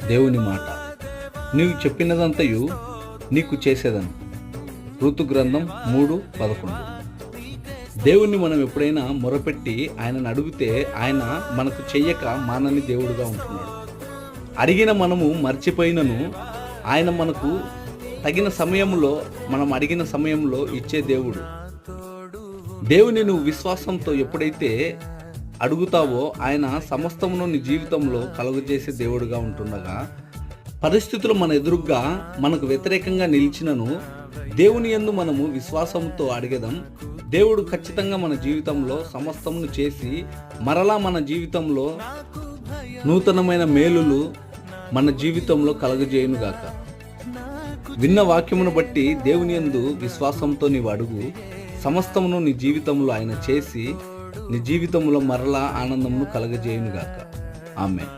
దేవుని మాట. నీవు చెప్పినదంతయు నీకు చేసేదను. ఋతు గ్రంథం 3:11. దేవుణ్ణి మనం ఎప్పుడైనా మొరపెట్టి ఆయనను అడిగితే ఆయన మనకు చెయ్యక మానని దేవుడుగా ఉంటున్నాడు. అడిగిన మనము మర్చిపోయినను ఆయన మనకు తగిన సమయంలో, మనం అడిగిన సమయంలో ఇచ్చే దేవుడు. దేవుని నువ్వు విశ్వాసంతో ఎప్పుడైతే అడుగుతావో ఆయన సమస్తమును నీ జీవితంలో కలుగజేసే దేవుడుగా ఉంటుండగా, పరిస్థితులు మన ఎదురుగా మనకు వ్యతిరేకంగా నిలిచినను దేవుని యందు మనము విశ్వాసంతో అడిగేదాం. దేవుడు ఖచ్చితంగా మన జీవితంలో సమస్తమును చేసి మరలా మన జీవితంలో నూతనమైన మేలులు మన జీవితంలో కలుగజేయునుగాక. విన్న వాక్యమును బట్టి దేవుని యందు విశ్వాసంతో నీవు అడుగు. సమస్తమును నీ జీవితంలో ఆయన చేసి నీ జీవితంలో మరలా ఆనందమును కలుగజేయునుగాక. ఆమేన్.